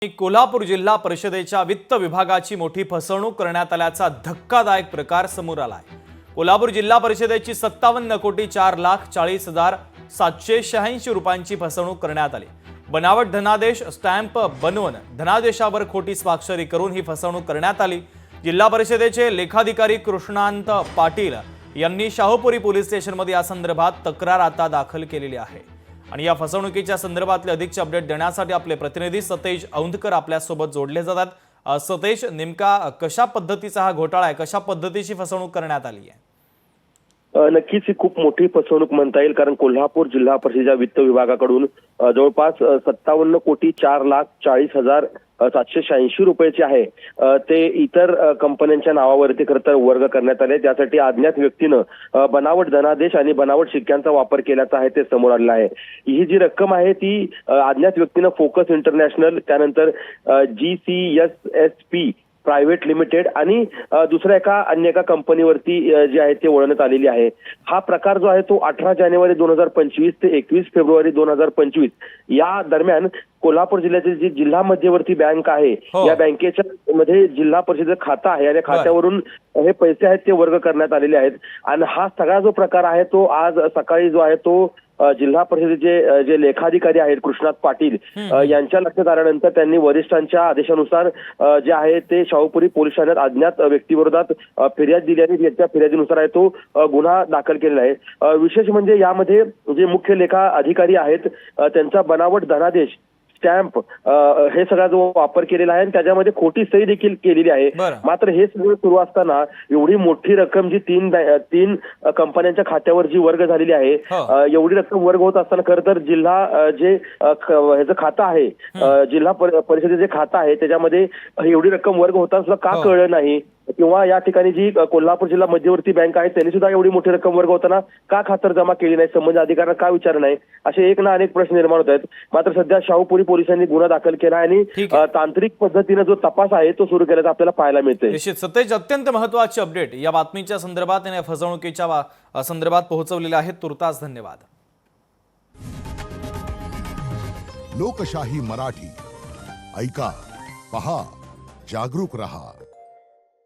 कोल्हापूर जिल्हा परिषदेच्या वित्त विभागाची मोठी फसवणूक करण्यात आल्याचा धक्कादायक प्रकार समोर आलाय। कोल्हापूर जिल्हा परिषदेची 57,40,40,786 रुपयांची फसवणूक करण्यात आली। बनावट धनादेश स्टॅम्प बनवून धनादेशावर खोटी स्वाक्षरी करून ही फसवणूक करण्यात आली। जिल्हा परिषदेचे लेखाधिकारी कृष्णांत पाटील यांनी शाहूपुरी पोलीस स्टेशनमध्ये या संदर्भात तक्रार आता दाखल केलेली आहे। आणि या फसवणुकीच्या संदर्भातले अधिकचे अपडेट देण्यासाठी आपले प्रतिनिधी सतेज औंधकर आपल्या सोबत जोडले जातात। सतेज, नेमका कशा पद्धतीचा हा घोटाळा आहे, कशा पद्धतीची फसवणूक करण्यात आली आहे? नक्कीच ही खूप मोठी फसवणूक म्हणता येईल, कारण कोल्हापूर जिल्हा परिषदेच्या वित्त विभागाकडून जवळपास 57,40,40,786 रुपयाचे आहे ते इतर कंपन्यांच्या नावावरती खरं तर वर्ग करण्यात आले। त्यासाठी अज्ञात व्यक्तीनं बनावट धनादेश आणि बनावट शिक्क्यांचा वापर केल्याचा आहे ते समोर आलेलं आहे। ही जी रक्कम आहे ती अज्ञात व्यक्तीनं फोकस इंटरनॅशनल, त्यानंतर GCSSP प्रायव्हेट लिमिटेड आणि दुसऱ्या अन्य एका कंपनीवरती जी आहे ते वळवण्यात आलेली आहे। हा प्रकार जो आहे तो 18 जानेवारी 2025 ते 21 फेब्रुवारी 2025 या दरम्यान कोल्हापूर जिल्ह्यातील जी जिल्हा मध्यवर्ती बँक आहे या बँकेच्या मध्ये जिल्हा परिषदेचं खातं आहे आणि खात्यावरून हे पैसे आहेत ते वर्ग करण्यात आलेले आहेत। आणि हा सगळा जो प्रकार आहे तो आज सकाळी जो आहे तो जिल्हा परिषदेचे जे लेखाधिकारी आहेत कृष्णात पाटील यांच्या लक्षात आल्यानंतर त्यांनी वरिष्ठांच्या आदेशानुसार जे आहे ते शाहूपुरी पोलीस ठाण्यात अज्ञात व्यक्तीविरोधात फिर्याद दिली आणि त्याच्या फिर्यादीनुसार आहे तो गुन्हा दाखल केलेला आहे। विशेष म्हणजे यामध्ये जे मुख्य लेखा अधिकारी आहेत त्यांचा बनावट धनादेश स्टॅम्प हे सगळा जो वापर केलेला आहे आणि त्याच्यामध्ये खोटी सही देखील केलेली आहे। मात्र हे सगळं सुरू असताना एवढी मोठी रक्कम जी तीन कंपन्यांच्या खात्यावर जी वर्ग झालेली आहे, एवढी रक्कम वर्ग होत असताना खरं तर जिल्हा जे ह्याचं खातं आहे, जिल्हा परिषदेचे जे खातं आहे त्याच्यामध्ये एवढी रक्कम वर्ग होताना सुद्धा का कळलं नाही, किंवा या ठिकाणी जी कोल्हापूर जिल्हा मध्यवर्ती बँक आहे त्यांनी सुद्धा एवढी मोठी रक्कम वर्ग होताना का खातर जमा केली नाही, संबंधित अधिकाऱ्यांना का विचार नाही, असे एक ना अनेक प्रश्न निर्माण होत आहेत। मात्र सध्या शाहूपुरी पोलिसांनी गुन्हा दाखल केला आणि तांत्रिक पद्धतीने जो तपास आहे तो सुरू केल्याचं आपल्याला पाहायला मिळतंय। निश्चित सतेज, अत्यंत महत्त्वाची अपडेट या बातमीच्या संदर्भात आणि फसवणुकीच्या संदर्भात पोहोचवलेले आहेत। तुर्तास धन्यवाद। लोकशाही मराठी ऐका, पहा, जागरूक रहा।